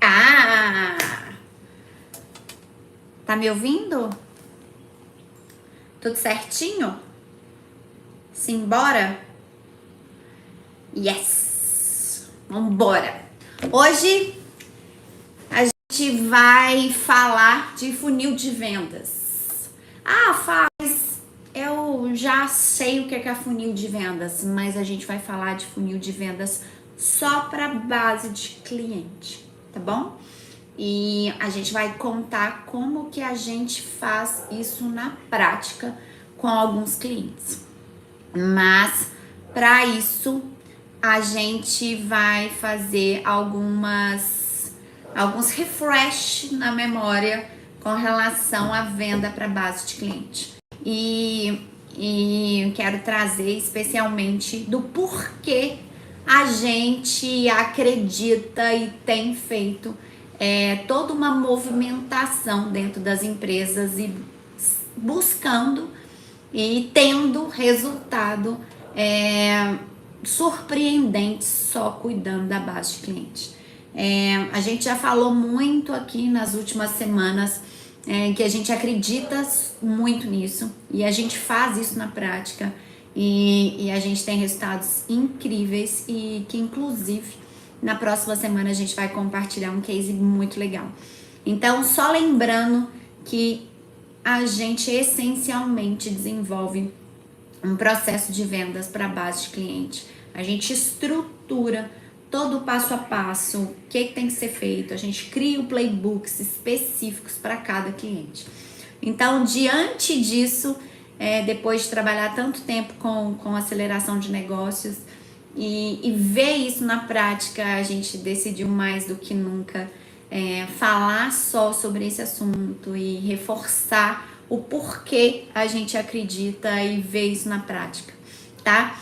Ah! Tá me ouvindo? Tudo certinho? Simbora? Yes! Vambora! Hoje a gente vai falar de funil de vendas. Eu já sei o que é funil de vendas, mas a gente vai falar de funil de vendas só para base de cliente, tá bom? E a gente vai contar como que a gente faz isso na prática com alguns clientes. Mas para isso a gente vai fazer alguns refresh na memória com relação à venda para base de cliente. E quero trazer especialmente do porquê a gente acredita e tem feito toda uma movimentação dentro das empresas e buscando e tendo resultado surpreendente só cuidando da base de cliente. A gente já falou muito aqui nas últimas semanas que a gente acredita muito nisso e a gente faz isso na prática e a gente tem resultados incríveis e que inclusive na próxima semana a gente vai compartilhar um case muito legal. Então, só lembrando que a gente essencialmente desenvolve um processo de vendas para base de cliente. A gente estrutura todo o passo a passo, o que tem que ser feito, a gente cria playbooks específicos para cada cliente. Então, diante disso, depois de trabalhar tanto tempo com aceleração de negócios e ver isso na prática, a gente decidiu mais do que nunca falar só sobre esse assunto e reforçar o porquê a gente acredita e ver isso na prática, tá?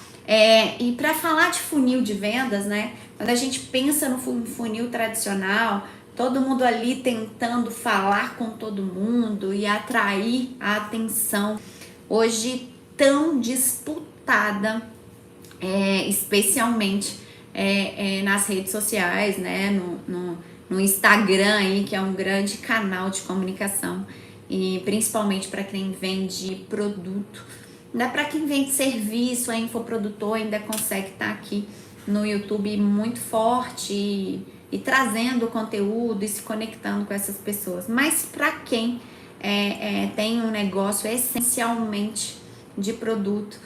E para falar de funil de vendas, né? Quando a gente pensa no funil tradicional, todo mundo ali tentando falar com todo mundo e atrair a atenção, hoje tão disputada, especialmente nas redes sociais, né? No Instagram aí, que é um grande canal de comunicação e principalmente para quem vende produto. Ainda para quem vende serviço, é infoprodutor, ainda consegue estar aqui no YouTube muito forte e trazendo conteúdo e se conectando com essas pessoas. Mas para quem tem um negócio essencialmente de produto,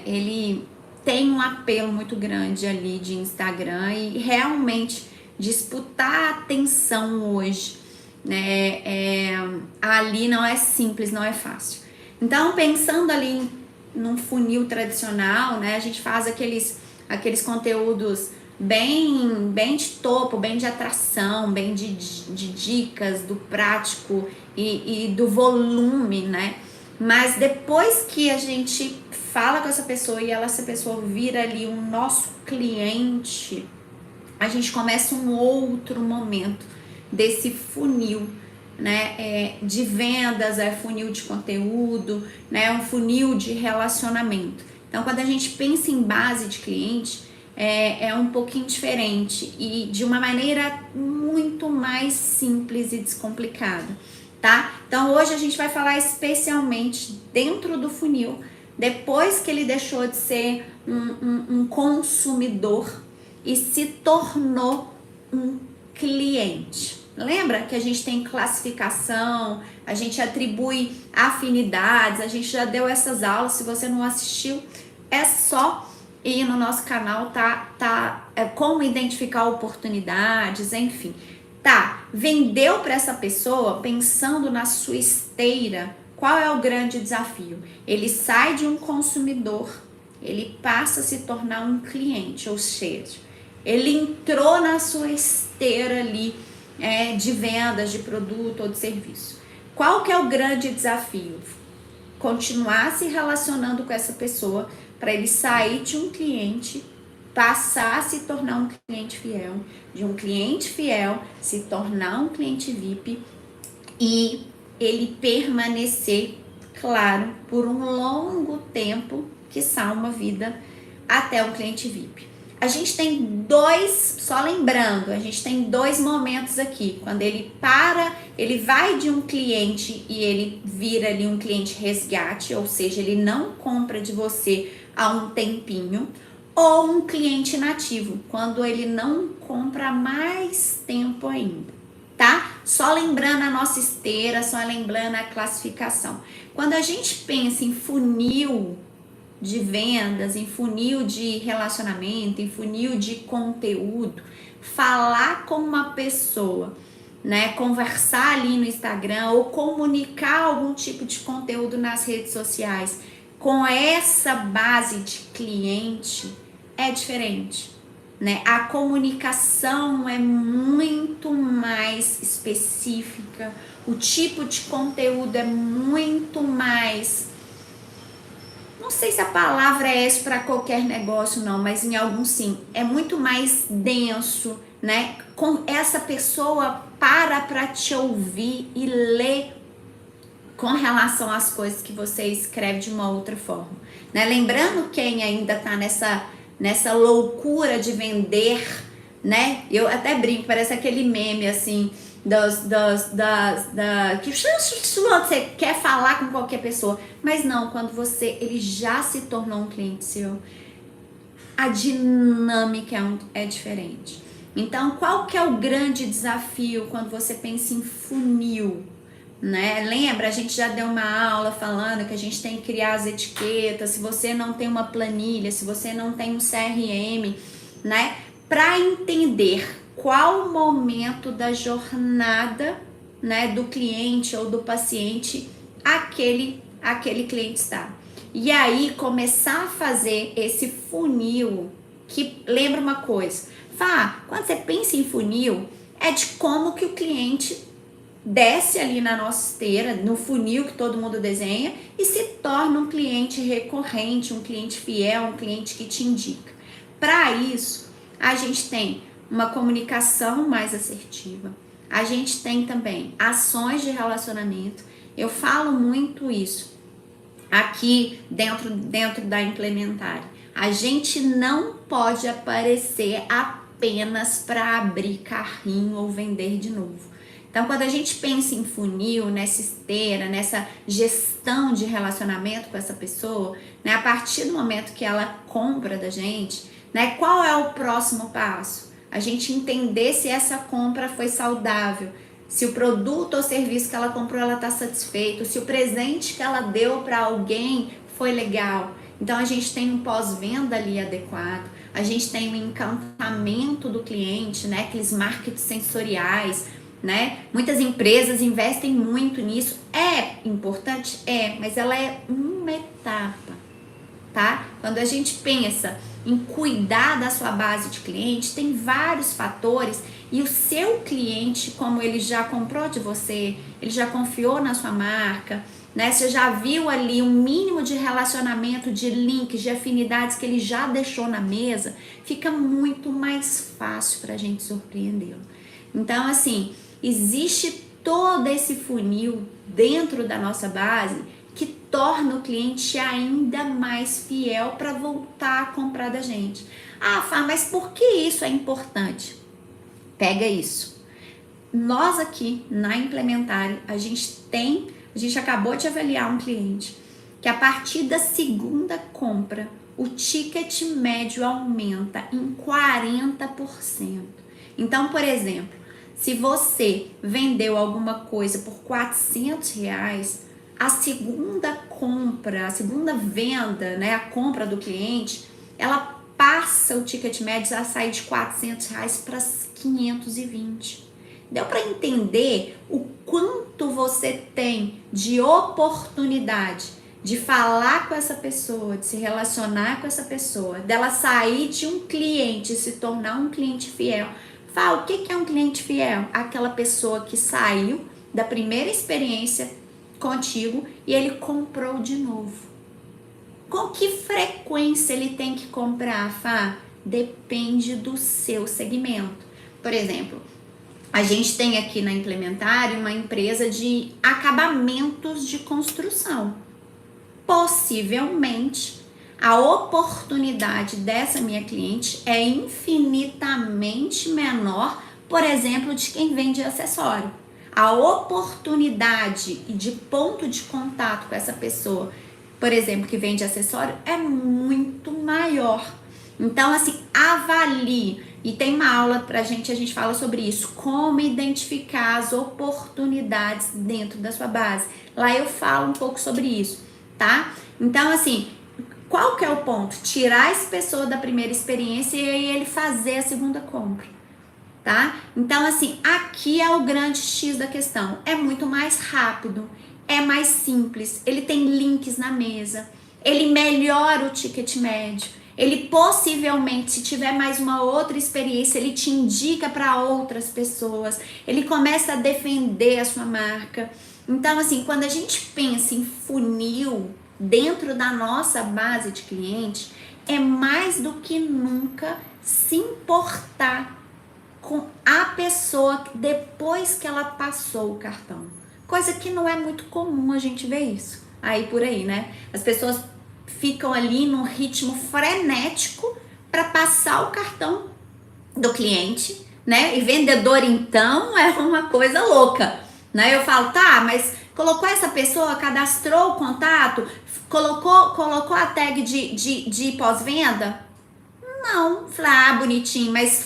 ele tem um apelo muito grande ali de Instagram e realmente disputar a atenção hoje, né? Ali não é simples, não é fácil. Então, pensando ali num funil tradicional, né? A gente faz aqueles conteúdos bem de topo, bem de atração, bem de dicas, do prático e do volume, né? Mas depois que a gente fala com essa pessoa e essa pessoa vira ali o nosso cliente, a gente começa um outro momento desse funil, né? De vendas, funil de conteúdo, né? Um funil de relacionamento. Então, quando a gente pensa em base de cliente, é um pouquinho diferente e de uma maneira muito mais simples e descomplicada, tá? Então, hoje a gente vai falar especialmente dentro do funil, depois que ele deixou de ser um consumidor e se tornou um cliente. Lembra que a gente tem classificação, a gente atribui afinidades, a gente já deu essas aulas. Se você não assistiu, é só ir no nosso canal, como identificar oportunidades, enfim. Vendeu para essa pessoa pensando na sua esteira. Qual é o grande desafio? Ele sai de um consumidor, ele passa a se tornar um cliente, ou seja, ele entrou na sua esteira ali de vendas, de produto ou de serviço. Qual que é o grande desafio? Continuar se relacionando com essa pessoa para ele sair de um cliente, passar a se tornar um cliente fiel, de um cliente fiel se tornar um cliente VIP e ele permanecer claro, por um longo tempo, quiçá uma vida até um cliente VIP. A gente tem dois, só lembrando, a gente tem dois momentos aqui. Quando ele ele vai de um cliente e ele vira ali um cliente resgate, ou seja, ele não compra de você há um tempinho, ou um cliente inativo, quando ele não compra há mais tempo ainda, tá? Só lembrando a nossa esteira, só lembrando a classificação. Quando a gente pensa em funil de vendas, em funil de relacionamento, em funil de conteúdo, falar com uma pessoa, né, conversar ali no Instagram ou comunicar algum tipo de conteúdo nas redes sociais com essa base de cliente é diferente, né? A comunicação é muito mais específica, o tipo de conteúdo é muito mais, não sei se a palavra é essa para qualquer negócio não, mas em algum sim, é muito mais denso, né? Com essa pessoa para te ouvir e ler com relação às coisas que você escreve de uma outra forma, né? Lembrando quem ainda tá nessa loucura de vender, né? Eu até brinco, parece aquele meme assim, que você quer falar com qualquer pessoa, mas não, quando ele já se tornou um cliente seu, a dinâmica é diferente. Então, qual que é o grande desafio quando você pensa em funil? Né? Lembra, a gente já deu uma aula falando que a gente tem que criar as etiquetas. Se você não tem uma planilha, se você não tem um CRM, né? Para entender qual o momento da jornada, né, do cliente ou do paciente aquele cliente está. E aí começar a fazer esse funil, que lembra uma coisa, quando você pensa em funil, é de como que o cliente desce ali na nossa esteira, no funil que todo mundo desenha, e se torna um cliente recorrente, um cliente fiel, um cliente que te indica. Para isso, a gente tem uma comunicação mais assertiva, a gente tem também ações de relacionamento. Eu falo muito isso aqui dentro da implementar. A gente não pode aparecer apenas para abrir carrinho ou vender de novo. Então, quando a gente pensa em funil, nessa esteira, nessa gestão de relacionamento com essa pessoa, né, a partir do momento que ela compra da gente, né, qual é o próximo passo? A gente entender se essa compra foi saudável, se o produto ou serviço que ela comprou ela está satisfeito, se o presente que ela deu para alguém foi legal. Então, a gente tem um pós-venda ali adequado, a gente tem um encantamento do cliente, né, aqueles marketing sensoriais, né? Muitas empresas investem muito nisso. É importante? É, mas ela é uma etapa, tá? Quando a gente pensa em cuidar da sua base de clientes, tem vários fatores e o seu cliente, como ele já comprou de você, ele já confiou na sua marca, né? Você já viu ali um mínimo de relacionamento, de links, de afinidades que ele já deixou na mesa, fica muito mais fácil pra gente surpreendê-lo. Então, assim, existe todo esse funil dentro da nossa base que torna o cliente ainda mais fiel para voltar a comprar da gente. Mas por que isso é importante? Pega isso. Nós aqui na Implementar, a gente acabou de avaliar um cliente que a partir da segunda compra, o ticket médio aumenta em 40%. Então, por exemplo, se você vendeu alguma coisa por R$400, a segunda compra, a segunda venda, né, a compra do cliente, ela passa o ticket médio a sair de R$400 para 520. Deu para entender o quanto você tem de oportunidade de falar com essa pessoa, de se relacionar com essa pessoa, dela sair de um cliente e se tornar um cliente fiel. O que é um cliente fiel? Aquela pessoa que saiu da primeira experiência contigo e ele comprou de novo. Com que frequência ele tem que comprar, Depende do seu segmento. Por exemplo, a gente tem aqui na Implementar uma empresa de acabamentos de construção. possivelmente a oportunidade dessa minha cliente é infinitamente menor, por exemplo, de quem vende acessório. A oportunidade de ponto de contato com essa pessoa, por exemplo, que vende acessório, é muito maior. Então, assim, avalie. E tem uma aula pra gente, a gente fala sobre isso, como identificar as oportunidades dentro da sua base. Lá eu falo um pouco sobre isso, tá? Então, assim, qual que é o ponto? Tirar essa pessoa da primeira experiência e aí ele fazer a segunda compra, tá? Então, assim, aqui é o grande X da questão. É muito mais rápido, é mais simples, ele tem links na mesa, ele melhora o ticket médio, ele possivelmente, se tiver mais uma outra experiência, ele te indica para outras pessoas, ele começa a defender a sua marca. Então, assim, quando a gente pensa em funil dentro da nossa base de cliente, é mais do que nunca se importar com a pessoa depois que ela passou o cartão. Coisa que não é muito comum a gente ver isso aí por aí, né? As pessoas ficam ali num ritmo frenético para passar o cartão do cliente, né? E vendedor, então, é uma coisa louca, né? Eu falo, tá, mas colocou essa pessoa, cadastrou o contato, colocou a tag de pós-venda? Não, falei, bonitinho, mas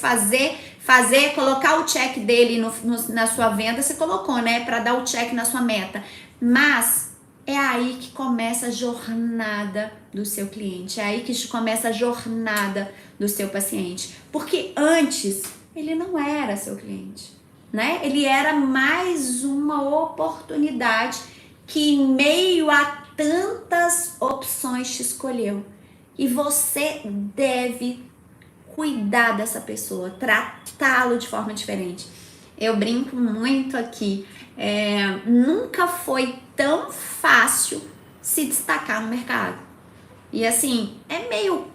colocar o check dele na sua venda, você colocou, né? Para dar o check na sua meta. Mas é aí que começa a jornada do seu cliente, é aí que começa a jornada do seu paciente. Porque antes ele não era seu cliente, né? Ele era mais uma oportunidade que em meio a tantas opções te escolheu. E você deve cuidar dessa pessoa, tratá-lo de forma diferente. Eu brinco muito aqui, nunca foi tão fácil se destacar no mercado. E assim, é meio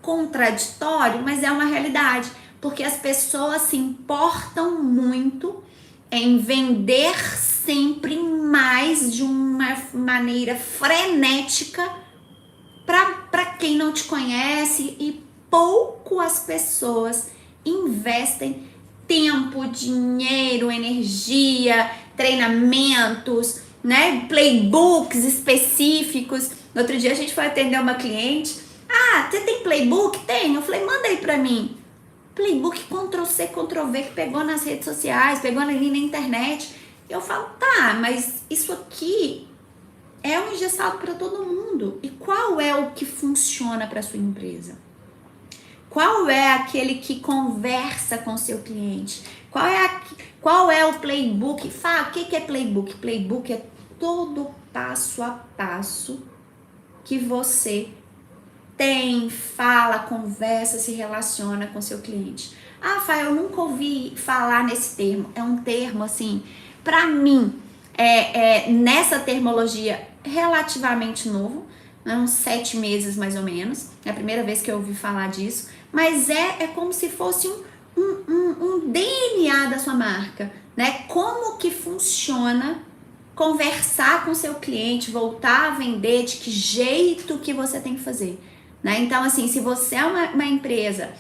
contraditório, mas é uma realidade, porque as pessoas se importam muito em vender sempre mais de uma maneira frenética para quem não te conhece, e pouco as pessoas investem tempo, dinheiro, energia, treinamentos, né, playbooks específicos. No outro dia a gente foi atender uma cliente. Você tem playbook? Tem. Eu falei, manda aí pra mim. Playbook Ctrl+C, Ctrl+V que pegou nas redes sociais, pegou ali na internet. Eu falo, tá, mas isso aqui é um engessado para todo mundo. E qual é o que funciona para sua empresa? Qual é aquele que conversa com seu cliente? Qual é o playbook? Fala, o que é playbook? Playbook é todo passo a passo que você tem, fala, conversa, se relaciona com seu cliente. Fá, eu nunca ouvi falar nesse termo. É um termo, assim, para mim, nessa termologia relativamente novo, né, uns 7 meses mais ou menos. É a primeira vez que eu ouvi falar disso. Mas é como se fosse um DNA da sua marca, né? Como que funciona conversar com seu cliente, voltar a vender, de que jeito que você tem que fazer, né? Então, assim, se você é uma empresa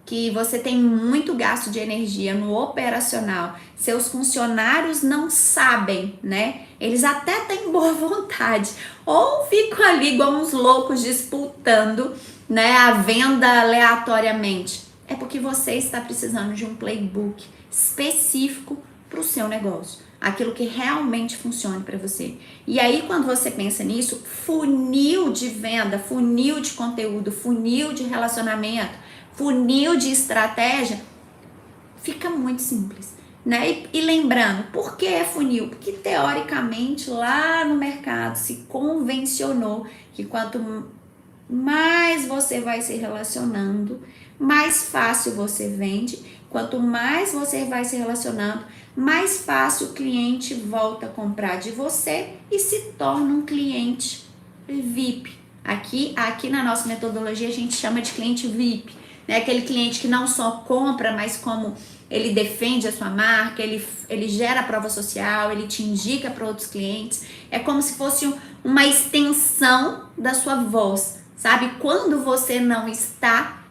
que você tem muito gasto de energia no operacional, seus funcionários não sabem, né? Eles até têm boa vontade, ou ficam ali igual uns loucos disputando, né, a venda aleatoriamente. É porque você está precisando de um playbook específico para o seu negócio, aquilo que realmente funcione para você. E aí, quando você pensa nisso, funil de venda, funil de conteúdo, funil de relacionamento, funil de estratégia, fica muito simples, né? E lembrando, por que é funil? Porque teoricamente lá no mercado se convencionou que quanto mais você vai se relacionando, mais fácil você vende. Quanto mais você vai se relacionando, mais fácil o cliente volta a comprar de você e se torna um cliente VIP. Aqui na nossa metodologia a gente chama de cliente VIP, né? Aquele cliente que não só compra, mas como ele defende a sua marca, ele gera prova social, ele te indica para outros clientes. É como se fosse uma extensão da sua voz, sabe? Quando você não está,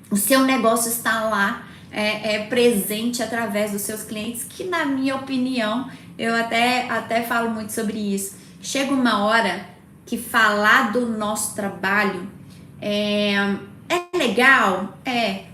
o seu negócio está lá presente através dos seus clientes, que na minha opinião, eu até falo muito sobre isso. Chega uma hora que falar do nosso trabalho é legal,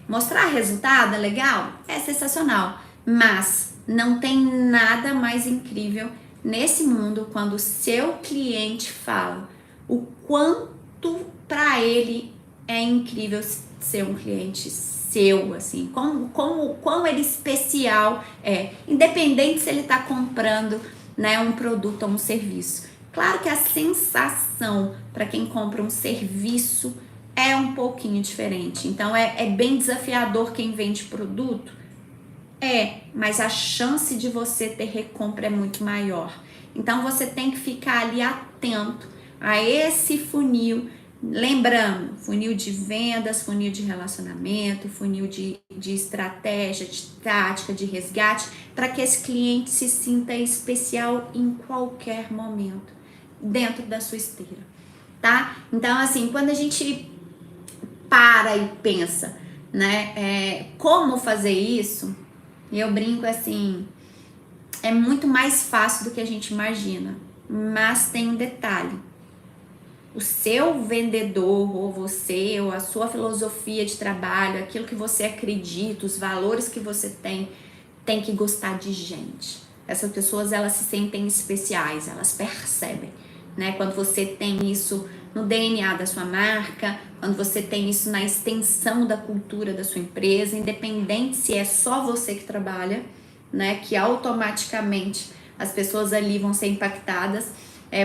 mostrar resultado é legal, é sensacional, mas não tem nada mais incrível nesse mundo quando o seu cliente fala o quanto para ele é incrível ser um cliente seu, assim, quão ele especial é, independente se ele está comprando, né, um produto ou um serviço. Claro que a sensação para quem compra um serviço é um pouquinho diferente, então é bem desafiador quem vende produto, mas a chance de você ter recompra é muito maior. Então você tem que ficar ali atento a esse funil, lembrando, funil de vendas, funil de relacionamento, funil de estratégia, de tática, de resgate, para que esse cliente se sinta especial em qualquer momento, dentro da sua esteira, tá? Então, assim, quando a gente para e pensa, né, como fazer isso, eu brinco assim, é muito mais fácil do que a gente imagina, mas tem um detalhe. O seu vendedor, ou você, ou a sua filosofia de trabalho, aquilo que você acredita, os valores que você tem que gostar de gente. Essas pessoas, elas se sentem especiais, elas percebem, né? Quando você tem isso no DNA da sua marca, quando você tem isso na extensão da cultura da sua empresa, independente se é só você que trabalha, né? Que automaticamente as pessoas ali vão ser impactadas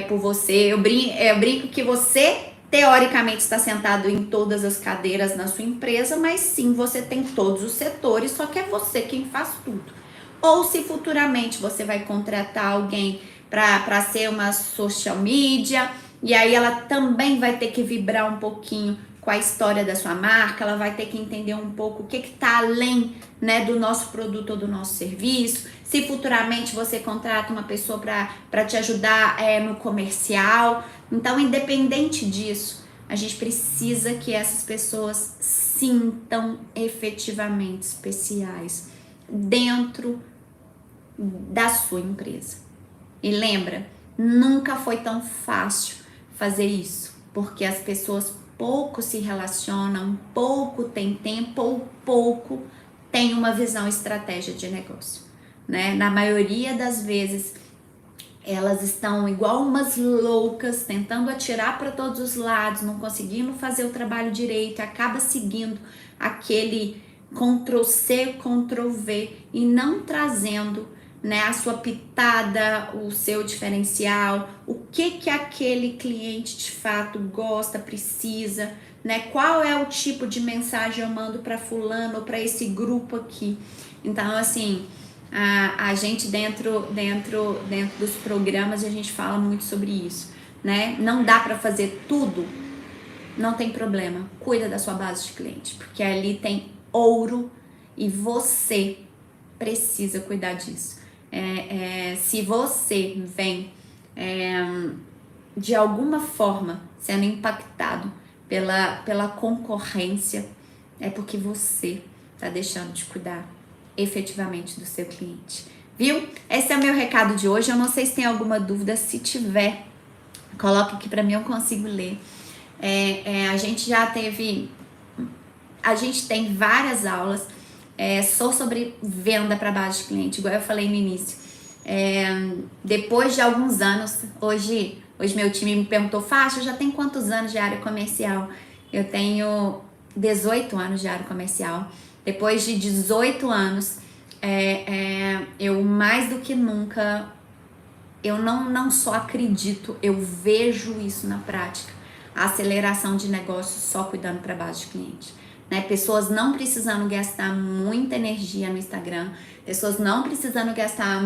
por você. Eu brinco que você, teoricamente, está sentado em todas as cadeiras na sua empresa, mas sim, você tem todos os setores, só que é você quem faz tudo. Ou se futuramente você vai contratar alguém para ser uma social media, e aí ela também vai ter que vibrar um pouquinho com a história da sua marca, ela vai ter que entender um pouco o que está além, né, do nosso produto ou do nosso serviço. Se futuramente você contrata uma pessoa para te ajudar no comercial. Então, independente disso, a gente precisa que essas pessoas sintam efetivamente especiais dentro da sua empresa. E lembra, nunca foi tão fácil fazer isso, porque as pessoas pouco se relacionam, pouco tem tempo ou pouco tem uma visão estratégia de negócio, né? Na maioria das vezes, elas estão igual umas loucas, tentando atirar para todos os lados, não conseguindo fazer o trabalho direito, acaba seguindo aquele Ctrl+C, Ctrl+V e não trazendo, né, a sua pitada, o seu diferencial, o que aquele cliente de fato gosta, precisa, né? Qual é o tipo de mensagem eu mando para fulano ou para esse grupo aqui. Então, assim, a gente dentro dos programas a gente fala muito sobre isso, né? Não dá para fazer tudo, não tem problema. Cuida da sua base de cliente, porque ali tem ouro e você precisa cuidar disso. Se você vem de alguma forma sendo impactado pela concorrência, é porque você está deixando de cuidar efetivamente do seu cliente, viu? Esse é o meu recado de hoje. Eu não sei se tem alguma dúvida, se tiver, coloque aqui para mim, eu consigo ler. A gente tem várias aulas só sobre venda para base de cliente, igual eu falei no início. Depois de alguns anos, hoje meu time me perguntou, Faixa, já tem quantos anos de área comercial? Eu tenho 18 anos de área comercial. Depois de 18 anos, eu mais do que nunca, eu não só acredito, eu vejo isso na prática. A aceleração de negócios só cuidando para base de cliente. Né? Pessoas não precisando gastar muita energia no Instagram, pessoas não precisando gastar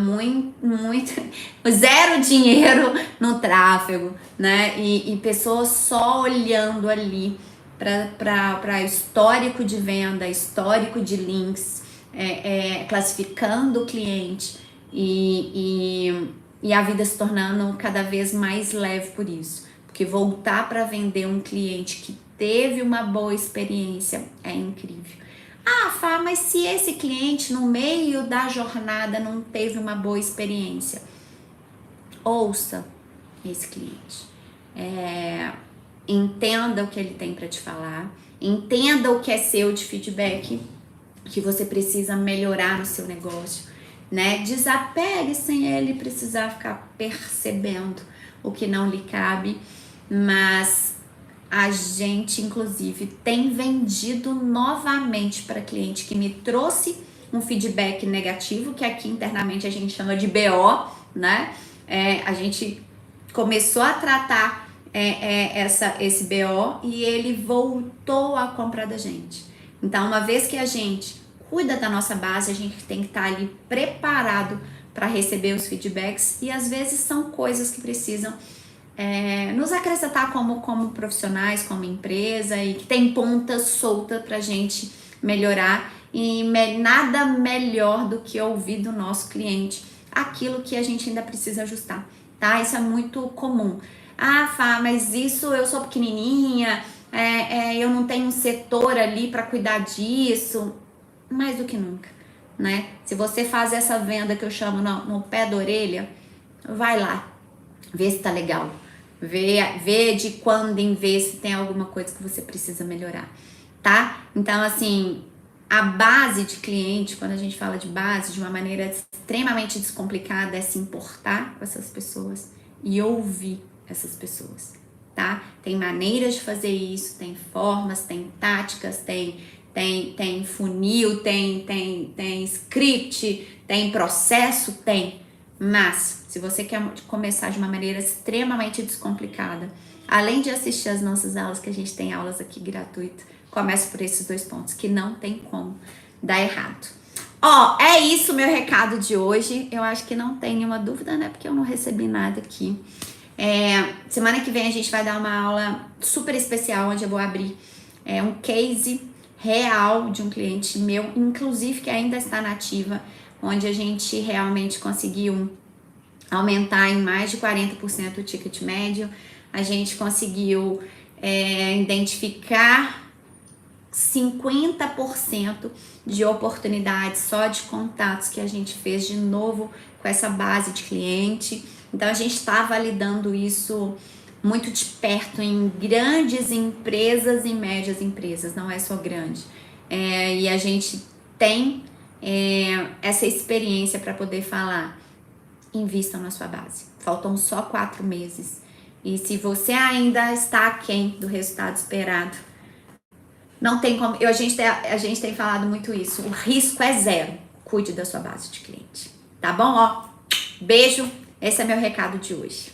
zero dinheiro no tráfego, né? E pessoas só olhando ali para histórico de venda, histórico de links, classificando o cliente e a vida se tornando cada vez mais leve por isso. Porque voltar para vender um cliente que teve uma boa experiência é incrível. Ah, Fá, mas se esse cliente no meio da jornada não teve uma boa experiência, ouça esse cliente. Entenda o que ele tem para te falar, entenda o que é seu de feedback, que você precisa melhorar no seu negócio, né? Desapegue sem ele precisar ficar percebendo o que não lhe cabe, mas a gente, inclusive, tem vendido novamente para cliente que me trouxe um feedback negativo, que aqui internamente a gente chama de BO, né? A gente começou a tratar esse BO e ele voltou a comprar da gente. Então, uma vez que a gente cuida da nossa base, a gente tem que estar ali preparado para receber os feedbacks e às vezes são coisas que precisam nos acrescentar como profissionais, como empresa e que tem ponta solta para a gente melhorar e nada melhor do que ouvir do nosso cliente aquilo que a gente ainda precisa ajustar, tá? Isso é muito comum. Ah, Fá, mas isso eu sou pequenininha, eu não tenho um setor ali para cuidar disso. Mais do que nunca, né? Se você faz essa venda que eu chamo no pé da orelha, vai lá, vê se tá legal, vê de quando em vez se tem alguma coisa que você precisa melhorar, tá? Então, assim, a base de cliente, quando a gente fala de base, de uma maneira extremamente descomplicada, é se importar com essas pessoas e ouvir essas pessoas, tá? Tem maneiras de fazer isso, tem formas, tem táticas, tem funil, tem script, tem processo, tem. Mas, se você quer começar de uma maneira extremamente descomplicada, além de assistir as nossas aulas, que a gente tem aulas aqui gratuitas, comece por esses 2 pontos, que não tem como dar errado. É isso meu recado de hoje. Eu acho que não tem nenhuma dúvida, né? Porque eu não recebi nada aqui. Semana que vem a gente vai dar uma aula super especial, onde eu vou abrir um case real de um cliente meu, inclusive que ainda está nativa, onde a gente realmente conseguiu aumentar em mais de 40% o ticket médio, a gente conseguiu identificar 50% de oportunidades só de contatos que a gente fez de novo com essa base de cliente. Então a gente está validando isso muito de perto em grandes empresas e médias empresas, não é só grande. E a gente tem essa experiência para poder falar, invistam na sua base. Faltam só 4 meses. E se você ainda está aquém do resultado esperado, não tem como. A gente tem falado muito isso. O risco é 0. Cuide da sua base de cliente. Tá bom? Beijo. Esse é meu recado de hoje.